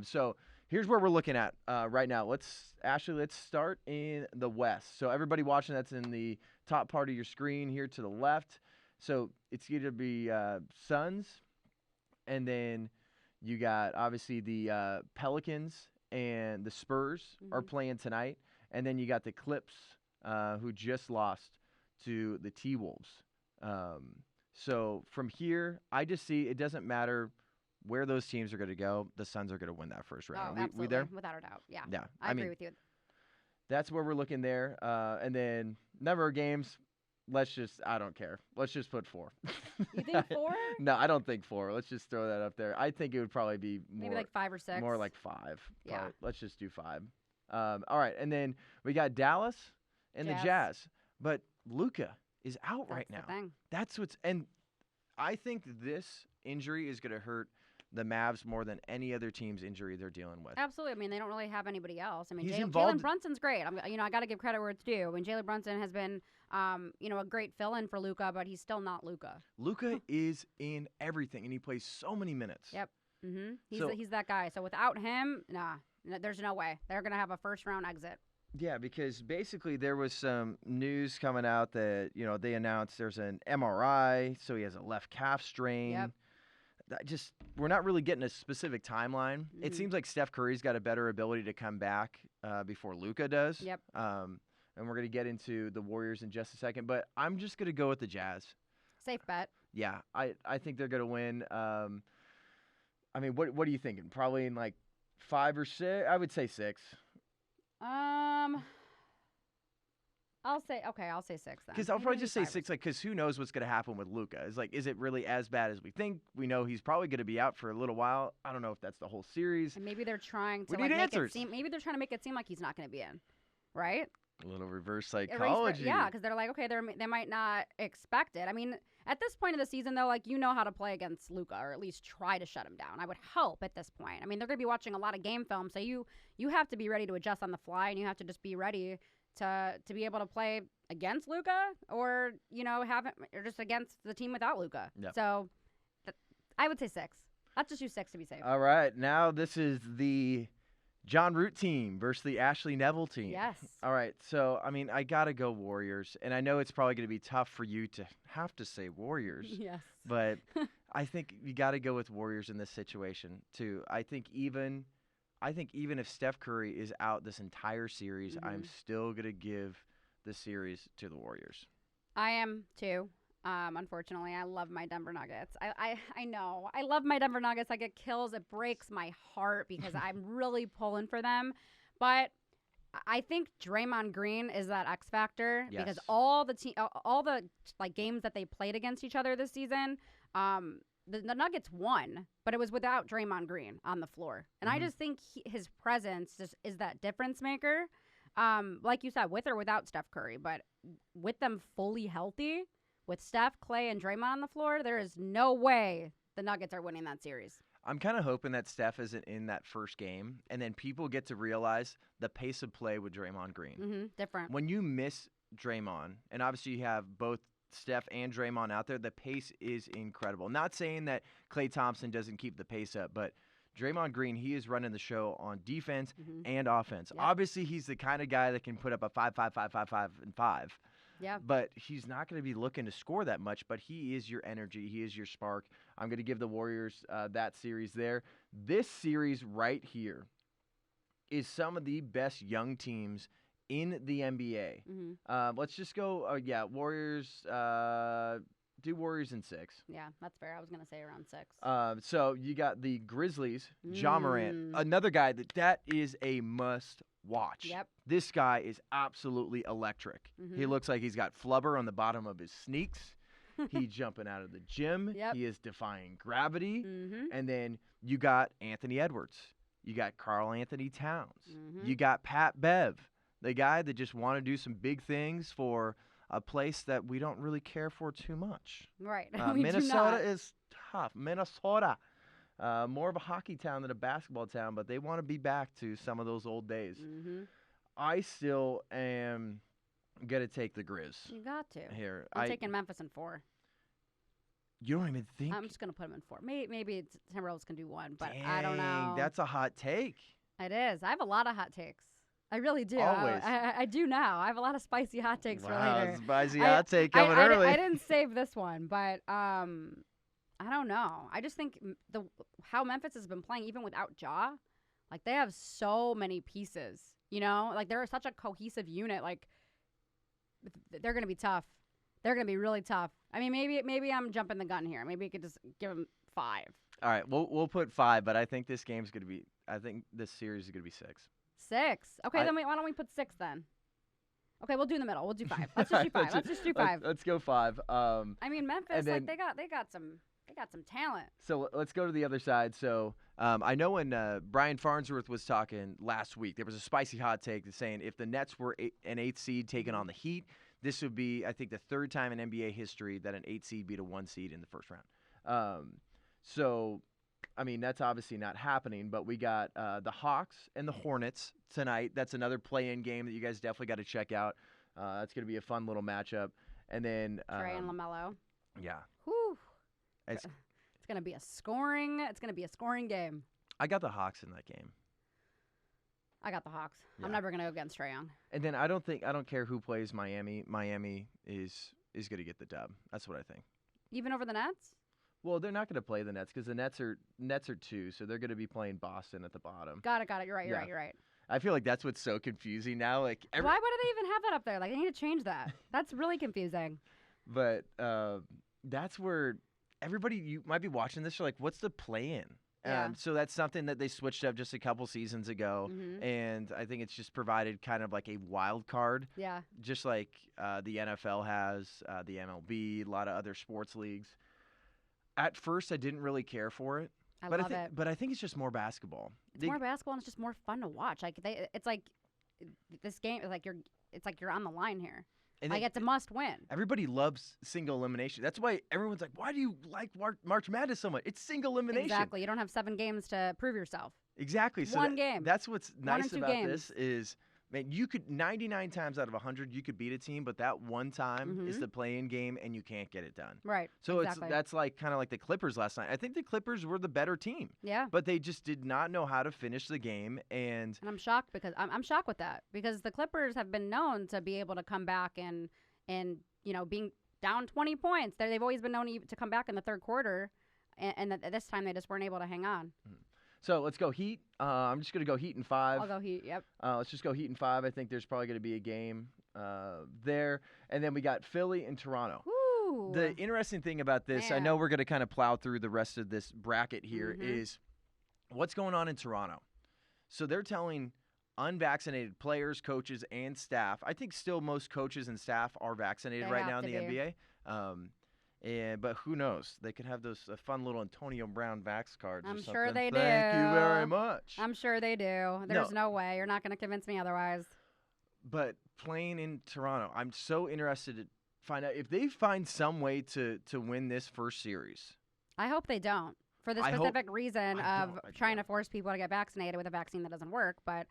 So here's where we're looking at right now. Let's start in the West. So everybody watching, that's in the top part of your screen here to the left. So it's going to be Suns, and then you got obviously the Pelicans and the Spurs are playing tonight, and then you got the Clips who just lost to the T-Wolves. So from here, I just see it doesn't matter where those teams are going to go. The Suns are going to win that first round. Oh, absolutely. We there? Without a doubt. Yeah. Yeah. I agree with you. That's where we're looking there. And then number of games, I don't care. Let's just put 4. You think 4? No, I don't think 4. Let's just throw that up there. I think it would probably be more. Maybe like 5 or 6. More like 5. Yeah. Probably. Let's just do 5. All right. And then we got Dallas and the Jazz. But Luka is out right now. That's and I think this injury is going to hurt the Mavs more than any other team's injury they're dealing with. Absolutely. I mean, they don't really have anybody else. I mean, Jalen Brunson's great. I got to give credit where it's due. I mean, Jalen Brunson has been, a great fill-in for Luka, but he's still not Luka. Luka is in everything, and he plays so many minutes. Yep. He's that guy. So without him, there's no way. They're going to have a first-round exit. Yeah, because basically there was some news coming out that, they announced there's an MRI, so he has a left calf strain. Yep. We're not really getting a specific timeline. It seems like Steph Curry's got a better ability to come back before Luka does. Yep. And we're going to get into the Warriors in just a second, but I'm just going to go with the Jazz. Safe bet. Yeah, I think they're going to win. I mean, what are you thinking? Probably in like 5 or 6? I would say 6. I'll say 6 then. Because I'll probably just say 6, because who knows what's going to happen with Luka? Is it really as bad as we think? We know he's probably going to be out for a little while. I don't know if that's the whole series. And maybe they're trying to make it seem. Maybe they're trying to make it seem like he's not going to be in, right? A little reverse psychology. Yeah, because they're like, okay, they might not expect it. I mean, at this point in the season, though, know how to play against Luka, or at least try to shut him down. I would hope at this point. I mean, they're going to be watching a lot of game film, so you have to be ready to adjust on the fly, and you have to just be ready to be able to play against Luka, or or just against the team without Luka. Yep. So I would say 6. Let's just use 6 to be safe. All right, now this is the John Root team versus the Ashley Neville team. Yes. All right, so I mean, I gotta go Warriors, and I know it's probably going to be tough for you to have to say Warriors. Yes. But I think you got to go with Warriors in this situation too. I think even if Steph Curry is out this entire series, I'm still going to give the series to the Warriors. I am too. Unfortunately, I love my Denver Nuggets. I know. I love my Denver Nuggets. I get kills. It breaks my heart because I'm really pulling for them. But I think Draymond Green is that X factor because all the games that they played against each other this season, the Nuggets won, but it was without Draymond Green on the floor. And I just think his presence just is that difference maker. Like you said, with or without Steph Curry, but with them fully healthy, with Steph, Clay, and Draymond on the floor, there is no way the Nuggets are winning that series. I'm kind of hoping that Steph isn't in that first game, and then people get to realize the pace of play with Draymond Green. Different. When you miss Draymond, and obviously you have both Steph and Draymond out there, the pace is incredible. Not saying that Klay Thompson doesn't keep the pace up, but Draymond Green, he is running the show on defense and offense. Yep. Obviously, he's the kind of guy that can put up a 5, 5, 5, 5, 5, and 5. Yeah. But he's not going to be looking to score that much, but he is your energy. He is your spark. I'm going to give the Warriors that series there. This series right here is some of the best young teams in the NBA. Let's just go, Warriors. Do Warriors in 6. Yeah, that's fair. I was going to say around 6. So you got the Grizzlies, Ja Morant, another guy that is a must watch. Yep. This guy is absolutely electric. He looks like he's got flubber on the bottom of his sneaks. He's jumping out of the gym. Yep. He is defying gravity. And then you got Anthony Edwards. You got Karl Anthony Towns. You got Pat Bev, the guy that just want to do some big things for a place that we don't really care for too much. Right. Minnesota is tough. Minnesota. More of a hockey town than a basketball town, but they want to be back to some of those old days. I still am going to take the Grizz. You got to. Here. I'm taking Memphis in 4. You don't even think? I'm just gonna put them in 4. Maybe Timberwolves can do 1, but Dang, I don't know. That's a hot take. It is. I have a lot of hot takes. I really do. Always. I do now. I have a lot of spicy hot takes for Wow, later. spicy hot take coming early. I didn't save this one, but I don't know. I just think how Memphis has been playing, even without Ja, like they have so many pieces. You know, like they're such a cohesive unit. Like they're gonna be tough. They're gonna be really tough. I mean, maybe I'm jumping the gun here. Maybe you could just give them 5. All right, we'll put 5, but I think this game's gonna be. I think this series is gonna be 6. 6. Okay, then why don't we put 6 then? Okay, we'll do in the middle. We'll do 5. Let's just do 5. Let's just do 5. Let's go 5. I mean, Memphis, like they got some talent. So let's go to the other side. So I know when Brian Farnsworth was talking last week, there was a spicy hot take saying if the Nets were an 8th seed taking on the Heat, this would be, I think, the 3rd time in NBA history that an 8 seed beat a 1 seed in the first round. So, I mean, that's obviously not happening, but we got the Hawks and the Hornets tonight. That's another play-in game that you guys definitely got to check out. That's going to be a fun little matchup. And then Trey and LaMelo. Yeah. Whew. It's going to be a scoring game. I got the Hawks in that game. I got the Hawks. Yeah. I'm never going to go against Trae Young. And then I don't care who plays Miami. Miami is going to get the dub. That's what I think. Even over the Nets? Well, they're not going to play the Nets because the Nets are 2, so they're going to be playing Boston at the bottom. Got it. You're right. You're right. I feel like that's what's so confusing now. Like, why would they even have that up there? Like, they need to change that. That's really confusing. But that's where everybody, you might be watching this, you're like, what's the play-in? Yeah. So that's something that they switched up just a couple seasons ago, and I think it's just provided kind of like a wild card. Yeah. Just like the NFL has, the MLB, a lot of other sports leagues. At first, I didn't really care for it. I love it. But I think it's just more basketball. It's more basketball, and it's just more fun to watch. Like it's like this game is like you're on the line here. And like it's a must win. Everybody loves single elimination. That's why everyone's like, why do you like March Madness so much? It's single elimination. Exactly. You don't have 7 games to prove yourself. Exactly. So One game. That's what's nice about games. this is, man, you could 99 times out of 100 you could beat a team, but that one time is the play-in game and you can't get it done. Right. So exactly. that's like kind of like the Clippers last night. I think the Clippers were the better team. Yeah. But they just did not know how to finish the game, and I'm shocked because I'm shocked with that because the Clippers have been known to be able to come back and being down 20 points. They've always been known to come back in the third quarter, and this time they just weren't able to hang on. So let's go Heat. I'm just going to go Heat in 5. I'll go Heat, yep. Let's just go Heat in 5. I think there's probably going to be a game there. And then we got Philly and Toronto. Ooh. The interesting thing about this, Man. I know we're going to kind of plow through the rest of this bracket here, is what's going on in Toronto. So they're telling unvaccinated players, coaches, and staff. I think still most coaches and staff are vaccinated right now in the NBA. But who knows? They could have those fun little Antonio Brown vax cards. I'm or sure something. they do. Thank you very much. I'm sure they do. There's no way. You're not going to convince me otherwise. But playing in Toronto, I'm so interested to find out if they find some way to win this first series. I hope they don't. For the specific reason of trying to force people to get vaccinated with a vaccine that doesn't work. But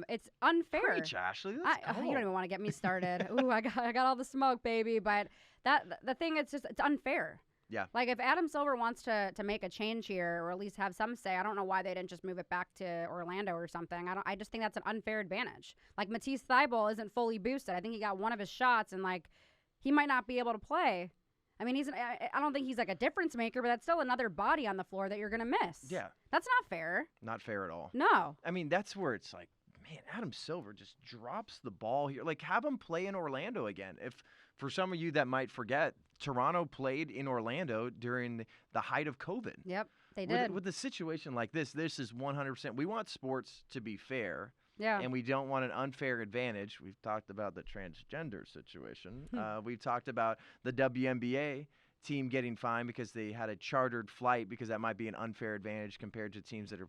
it's unfair. Preach, Ashley. You don't even want to get me started. Ooh, I got all the smoke, baby. But the thing, it's unfair. Yeah. Like if Adam Silver wants to make a change here, or at least have some say, I don't know why they didn't just move it back to Orlando or something. I just think that's an unfair advantage. Like Matisse Thybulle isn't fully boosted. I think he got one of his shots, and like he might not be able to play. I mean, I don't think he's like a difference maker, but that's still another body on the floor that you're gonna miss. Yeah. That's not fair. Not fair at all. No. I mean, that's where it's like, man, Adam Silver just drops the ball here. Like, have him play in Orlando again. If for some of you that might forget, Toronto played in Orlando during the height of COVID. Yep, they did. With a situation like this is 100%. We want sports to be fair. Yeah. And we don't want an unfair advantage. We've talked about the transgender situation. We've talked about the WNBA team getting fined because they had a chartered flight because that might be an unfair advantage compared to teams that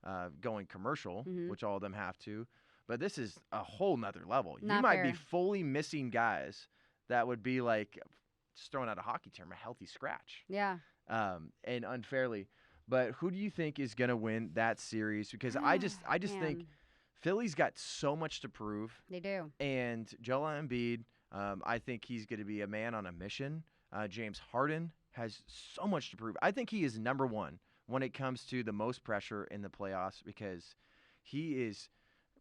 are going commercial, which all of them have to. But this is a whole nother level. Not you might fair. be fully missing guys that would be like, just throwing out a hockey term, a healthy scratch. Yeah. And unfairly. But who do you think is going to win that series? Because I just think Philly's got so much to prove. They do. And Joel Embiid, I think he's going to be a man on a mission. James Harden has so much to prove. I think he is number one when it comes to the most pressure in the playoffs because he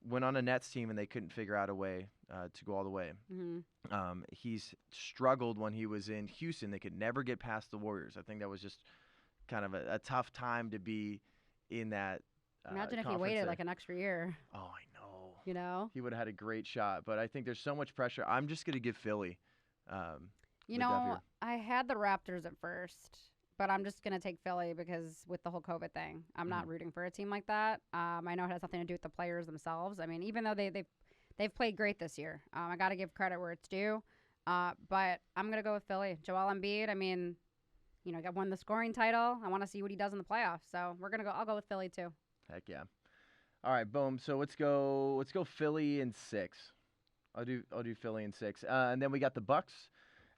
went on a Nets team and they couldn't figure out a way to go all the way. He's struggled when he was in Houston. They could never get past the Warriors. I think that was just kind of a tough time to be in that. Imagine if he waited like an extra year. Oh, I know. You know? He would have had a great shot. But I think there's so much pressure. I'm just going to give Philly. You know, I had the Raptors at first, but I'm just going to take Philly because with the whole COVID thing, I'm not rooting for a team like that. I know it has something to do with the players themselves. I mean, even though they've played great this year, I got to give credit where it's due. But I'm going to go with Philly. Joel Embiid, I mean, you know, won the scoring title. I want to see what he does in the playoffs. So I'll go with Philly too. Heck yeah. All right, boom. So let's go Philly in 6. I'll do Philly in 6. And then we got the Bucks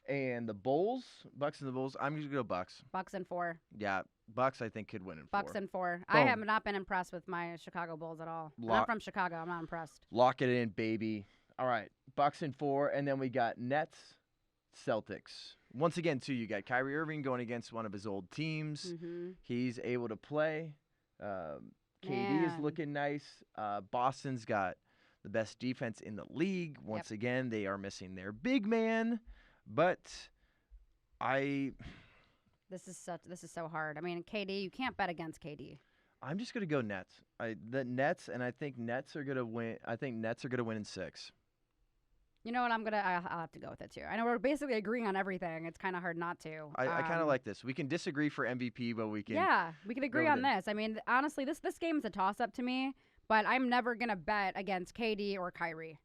and the Bulls. Bucks and the Bulls. I'm going to go Bucks. Bucks in 4. Yeah, Bucks I think could win in 4. Bucks in 4. I have not been impressed with my Chicago Bulls at all. I'm from Chicago. I'm not impressed. Lock it in, baby. All right, Bucks in 4, and then we got Nets, Celtics. Once again, too, you got Kyrie Irving going against one of his old teams. He's able to play. KD is looking nice. Boston's got the best defense in the league. Once again, they are missing their big man, but this is so hard. I mean, KD, you can't bet against KD. I'm just gonna go Nets. The Nets, and I think Nets are gonna win. I think Nets are gonna win in 6. You know what? I'll have to go with it too. I know we're basically agreeing on everything. It's kind of hard not to. I kind of like this. We can disagree for MVP, but we can. Yeah, we can agree on this. I mean, honestly, this game's a toss up to me. But I'm never gonna bet against KD or Kyrie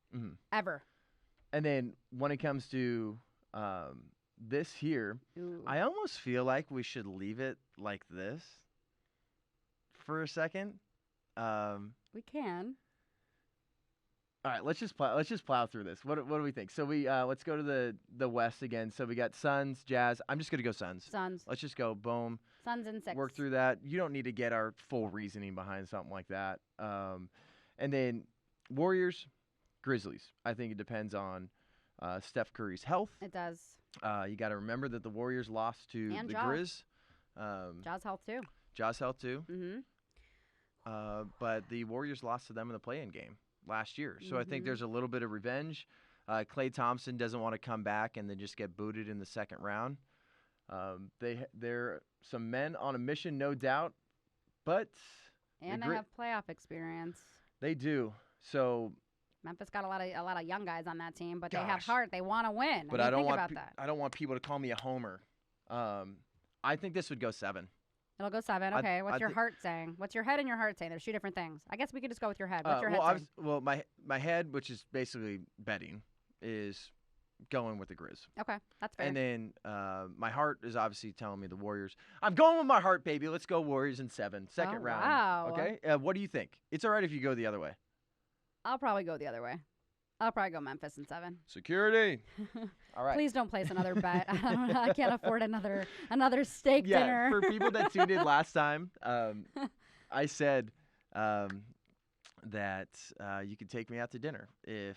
ever. And then when it comes to this here, I almost feel like we should leave it like this for a second. We can. All right, let's just plow through this. What do we think? So let's go to the West again. So we got Suns, Jazz. I'm just gonna go Suns. Suns. Let's just go boom. Suns in 6. Work through that. You don't need to get our full reasoning behind something like that. And then Warriors, Grizzlies. I think it depends on Steph Curry's health. It does. You got to remember that the Warriors lost to the Grizz. Jazz health too. Jazz health too. But the Warriors lost to them in the play-in game last year. So I think there's a little bit of revenge. Klay Thompson doesn't want to come back and then just get booted in the second round. They're some men on a mission, no doubt, but they have playoff experience. They do. So Memphis got a lot of young guys on that team, but they have heart. They want to win. But I don't want people to call me a homer. I think this would go 7. It'll go 7. Okay. What's your heart saying? What's your head and your heart saying? There's 2 different things. I guess we could just go with your head. What's your head saying? Well, my head, which is basically betting, is going with the Grizz. Okay, that's fair. And then my heart is obviously telling me the Warriors. I'm going with my heart, baby. Let's go Warriors in 7, second round. Wow. Okay. What do you think? It's all right if you go the other way. I'll probably go the other way. I'll probably go Memphis in 7. Security. All right. Please don't place another bet. I can't afford another steak dinner. For people that tuned in last time, I said that you could take me out to dinner if.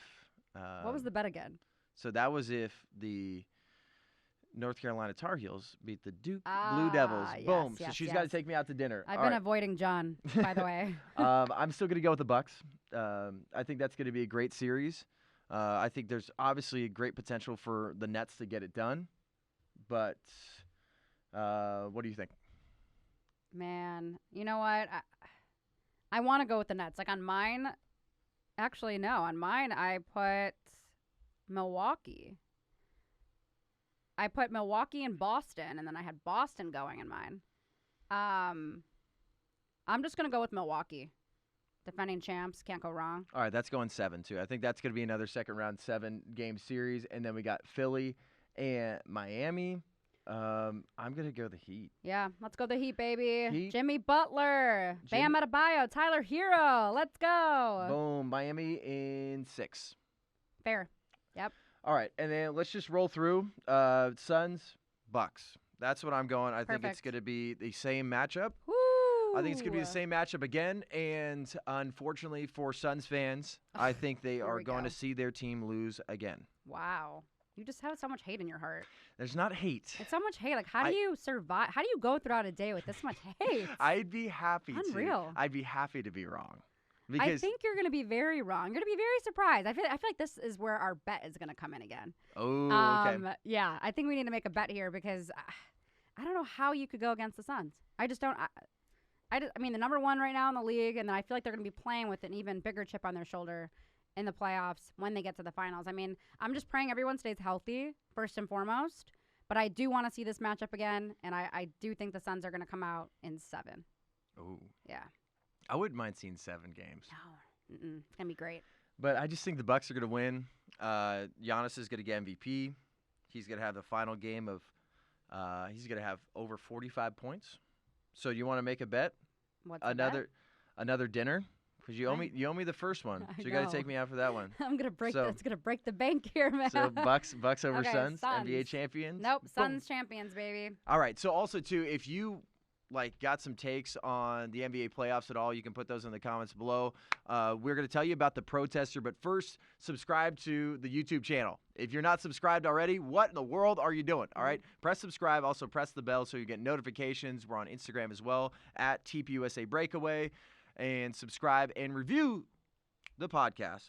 What was the bet again? So that was if the North Carolina Tar Heels beat the Duke Blue Devils. Yes, Boom. yes, So she's got to take me out to dinner. I've been avoiding John, by the way. I'm still going to go with the Bucks. I think that's going to be a great series. I think there's obviously a great potential for the Nets to get it done. But what do you think? Man, you know what? I want to go with the Nets. Like on mine, actually, no. On mine, I put Milwaukee. I put Milwaukee and Boston, and then I had Boston going in mine. I'm just going to go with Milwaukee. Defending champs, can't go wrong. All right, that's going 7, too. I think that's going to be another second round 7-game series. And then we got Philly and Miami. I'm going to go the Heat. Yeah, let's go the Heat, baby. Heat. Jimmy Butler, Bam Adebayo, Tyler Hero. Let's go. Boom, Miami in 6. Fair. Yep. All right, and then let's just roll through. Suns, Bucks. That's what I'm going. I think it's going to be the same matchup. Woo! I think it's going to be the same matchup again. And unfortunately for Suns fans, I think they are going to see their team lose again. Wow. You just have so much hate in your heart. There's not hate. It's so much hate. Like, how do you survive? How do you go throughout a day with this much hate? I'd be happy Unreal. I'd be happy to be wrong. I Because think you're going to be very wrong. You're going to be very surprised. I feel like this is where our bet is going to come in again. oh, okay. Yeah, I think we need to make a bet here because I don't know how you could go against the Suns. I just don't. I mean, the number one right now in the league, and then I feel like they're going to be playing with an even bigger chip on their shoulder in the playoffs when they get to the finals. I mean, I'm just praying everyone stays healthy, first and foremost. But I do want to see this matchup again, and I do think the Suns are going to come out in 7. Oh. Yeah. I wouldn't mind seeing 7 games. No. It's going to be great. But I just think the Bucks are going to win. Giannis is going to get MVP. He's going to have the final game of he's going to have over 45 points. So you want to make a bet? What's the Another dinner? Because you owe me the first one. I So you got know. to take me out for that one. I'm gonna break. So- It's gonna break the bank here, man. So Bucks over Okay, Suns, Suns. NBA champions. Nope, Boom. Suns champions, baby. All right. So also too, if you got some takes on the NBA playoffs at all, you can put those in the comments below. We're going to tell you about the protester, but first, subscribe to the YouTube channel. If you're not subscribed already, what in the world are you doing? All right, press subscribe. Also, press the bell so you get notifications. We're on Instagram as well at TPUSA Breakaway, and subscribe and review the podcast